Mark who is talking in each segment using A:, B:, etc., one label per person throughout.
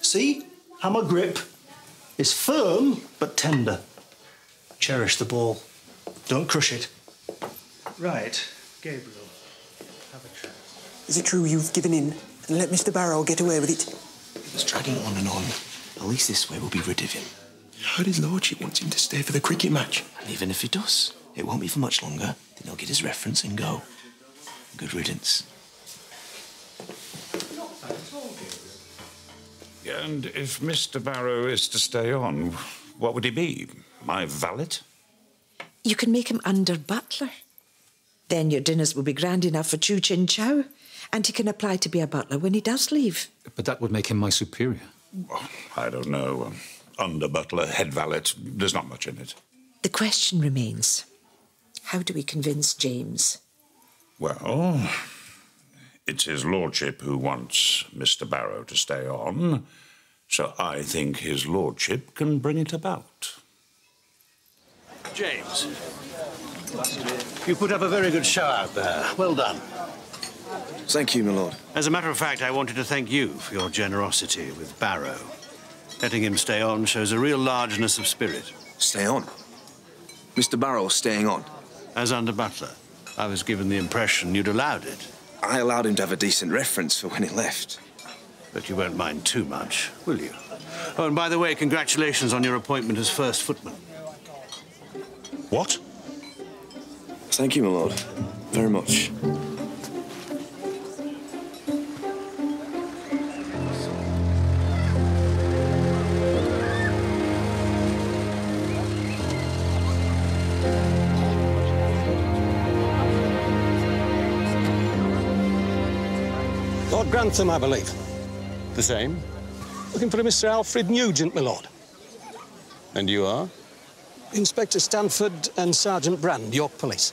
A: See? Hammer grip is firm but tender. Cherish the ball. Don't crush it. Right, Gabriel, have a chat.
B: Is it true you've given in and let Mr. Barrow get away with it?
C: He was dragging on and on. At least this way we'll be rid of him. I heard his lordship wants him to stay for the cricket match. And even if he does, it won't be for much longer. Then he'll get his reference and go. Good riddance.
D: And if Mr. Barrow is to stay on, what would he be? My valet?
E: You can make him under butler. Then your dinners will be grand enough for Chu Chin Chow, and he can apply to be a butler when he does leave.
F: But that would make him my superior.
D: Well, I don't know. Under butler, head valet, there's not much in it.
E: The question remains, how do we convince James?
D: Well, it's his lordship who wants Mr. Barrow to stay on, so I think his lordship can bring it about.
G: James, you put up a very good show out there. Well done.
C: Thank you, my lord.
G: As a matter of fact, I wanted to thank you for your generosity with Barrow. Letting him stay on shows a real largeness of spirit.
C: Stay on? Mr. Barrow's staying on?
G: As under butler, I was given the impression you'd allowed it.
C: I allowed him to have a decent reference for when he left.
G: But you won't mind too much, will you? Oh, and by the way, congratulations on your appointment as first footman.
D: What?
C: Thank you, my lord. Very much.
H: Lord Grantham, I believe.
G: The same?
H: Looking for a Mr. Alfred Nugent, my lord.
G: And you are?
H: Inspector Stanford and Sergeant Brand, York Police.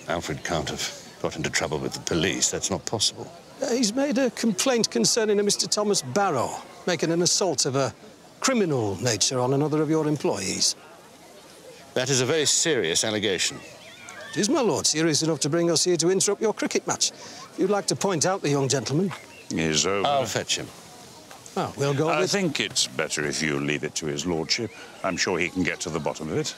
G: Alfred can't have got into trouble with the police. That's not possible.
H: He's made a complaint concerning a Mr. Thomas Barrow, making an assault of a criminal nature on another of your employees.
G: That is a very serious allegation.
H: It is, my lord, serious enough to bring us here to interrupt your cricket match. If you'd like to point out the young gentleman.
D: He's over.
G: I'll fetch him.
H: Well, we'll go with...
D: I think it's better if you leave it to his lordship. I'm sure he can get to the bottom of it.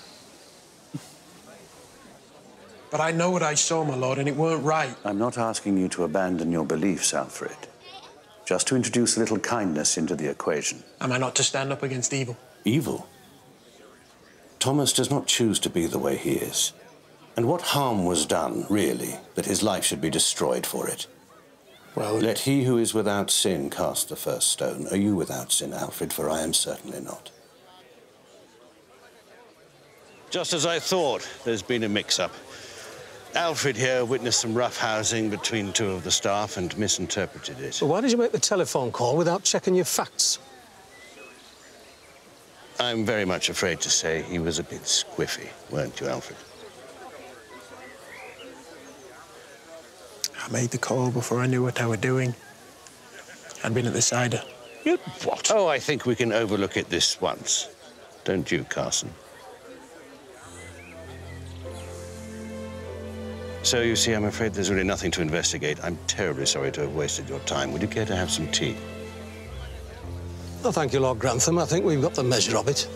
I: But I know what I saw, my lord, and it weren't right.
J: I'm not asking you to abandon your beliefs, Alfred. Just to introduce a little kindness into the equation.
I: Am I not to stand up against evil?
J: Evil? Thomas does not choose to be the way he is. And what harm was done, really, that his life should be destroyed for it?
I: Well...
J: Let he who is without sin cast the first stone. Are you without sin, Alfred? For I am certainly not.
G: Just as I thought, there's been a mix-up. Alfred here witnessed some roughhousing between two of the staff and misinterpreted it.
H: So why did you make the telephone call without checking your facts?
G: I'm very much afraid to say he was a bit squiffy, weren't you, Alfred?
I: I made the call before I knew what I were doing. I'd been at the cider.
G: You what? Oh, I think we can overlook it this once. Don't you, Carson? So, you see, I'm afraid there's really nothing to investigate. I'm terribly sorry to have wasted your time. Would you care to have some tea?
H: Oh, thank you, Lord Grantham. I think we've got the measure of it.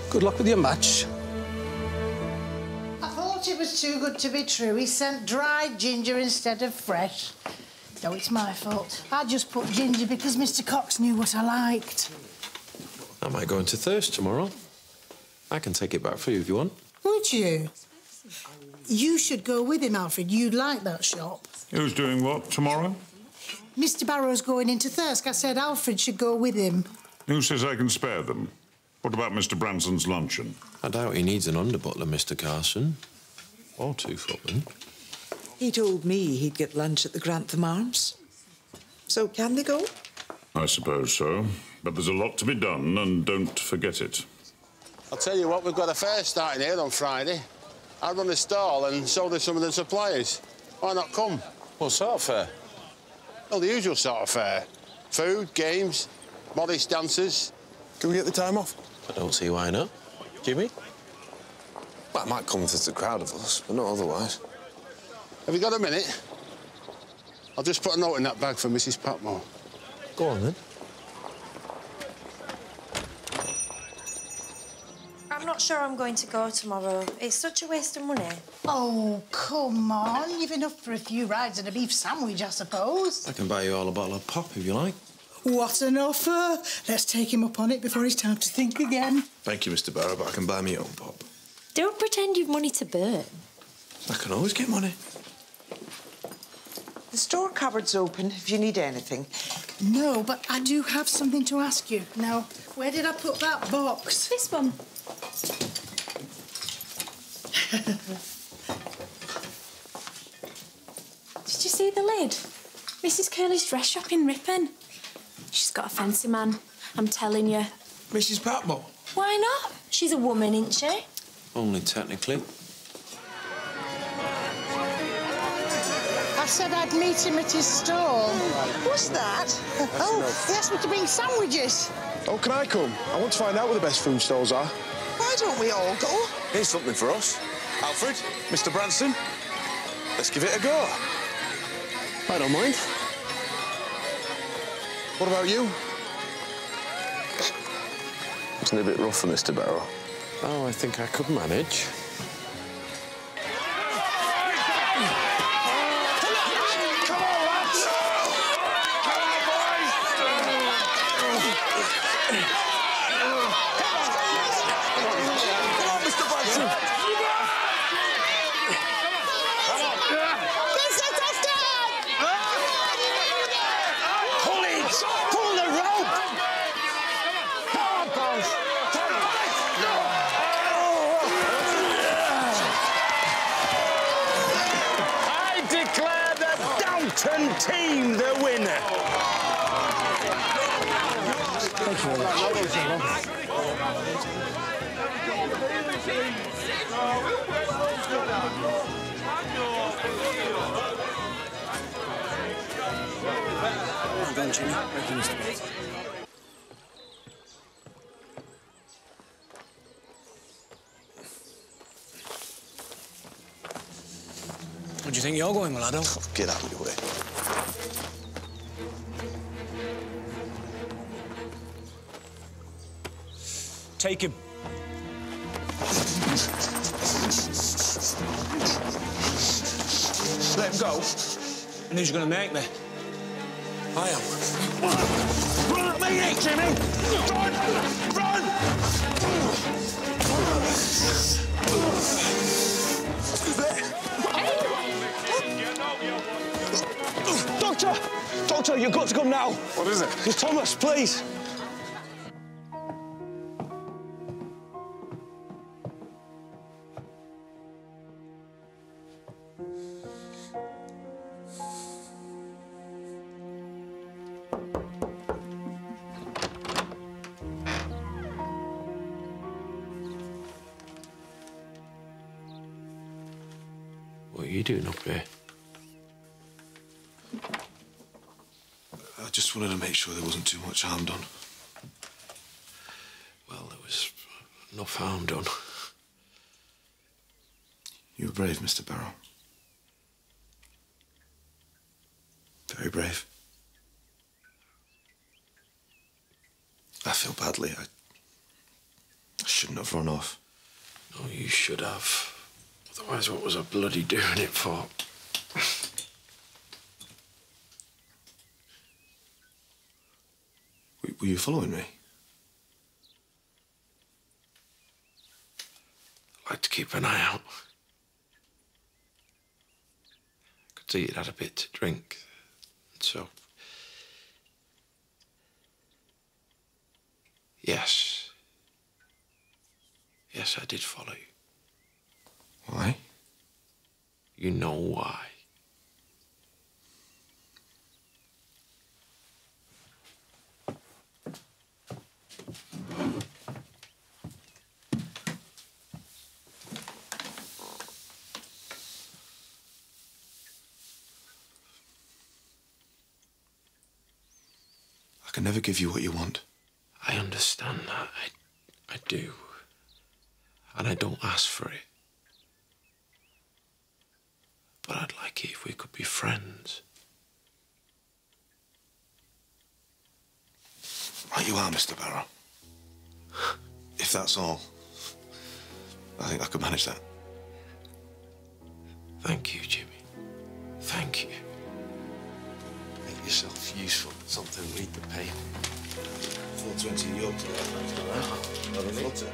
H: Good luck with your match.
K: I thought it was too good to be true. He sent dried ginger instead of fresh. No, it's my fault. I just put ginger because Mr. Cox knew what I liked.
L: I might go into Thirst tomorrow. I can take it back for you if you want.
K: Would you? You should go with him, Alfred. You'd like that shop.
D: Who's doing what tomorrow?
K: Mr. Barrow's going into Thirsk. I said Alfred should go with him.
D: Who says I can spare them? What about Mr. Branson's luncheon?
L: I doubt he needs an under-butler, Mr. Carson. Or two footmen.
E: He told me he'd get lunch at the Grantham Arms. So can they go?
D: I suppose so. But there's a lot to be done, and don't forget it.
M: I'll tell you what, we've got a fair starting here on Friday. I run a stall and so do some of the suppliers. Why not come?
G: What sort of fair?
M: Well, the usual sort of fair. Food, games, modest dancers.
I: Can we get the time off?
L: I don't see why not. Jimmy?
C: Well, I might come if there's a crowd of us, but not otherwise.
M: Have you got a minute? I'll just put a note in that bag for Mrs. Patmore.
L: Go on, then.
N: not sure I'm going to go tomorrow. It's such a waste of money.
K: Oh, come on. You've enough for a few rides and a beef sandwich, I suppose.
L: I can buy you all a bottle of pop if you like.
K: What an offer. Let's take him up on it before it's time to think again.
L: Thank you, Mr. Barrow, but I can buy me own pop.
N: Don't pretend you've money to burn.
L: I can always get money.
E: The store cupboard's open if you need anything.
K: No, but I do have something to ask you. Now, where did I put that box?
N: This one.
O: Did you see the lid? Mrs. Curley's dress shop in Ripon. She's got a fancy man, I'm telling you.
L: Mrs. Patmore?
O: Why not? She's a woman, isn't she?
L: Only technically.
K: I said I'd meet him at his stall.
B: What's that?
K: Oh, he asked me to bring sandwiches.
P: Oh, can I come? I want to find out where the best food stalls are.
B: Why don't we all go?
P: Here's something for us. Alfred, Mr. Branson, let's give it a go.
H: I don't mind.
P: What about you? Isn't it a bit rough for Mr. Barrow?
L: Oh, I think I could manage.
G: Downton team the winner.
P: Thank you very
B: Well done, Jimmy. Thank you, Mr. Bates.
H: Where do you think you're going, my lad?
P: Get out of your way.
H: Take him. Let him go. And who's going to make me? I am.
P: Run at me, Jimmy! Run! Run!
H: Doctor! Doctor, you've got to come now.
P: What is it?
H: It's Thomas, please.
L: What are you doing up here?
C: I just wanted to make sure there wasn't too much harm done.
L: Well, there was enough harm done.
C: You were brave, Mr. Barrow. Very brave. I feel badly. I shouldn't have run off.
L: No, you should have. Otherwise, what was I bloody doing it for?
C: Were you following me?
L: I'd like to keep an eye out. I could see you'd had a bit to drink, so... Yes. Yes, I did follow you.
C: Why?
L: You know why.
C: I can never give you what you want.
L: I understand that. I do. And I don't ask for it. But I'd like it if we could be friends.
C: Like you are, Mr. Barrow. If that's all. I think I could manage that.
L: Thank you, Jimmy. Thank you. Make yourself useful. Something, read the paper.
C: 4:20 York today. Rather flutter.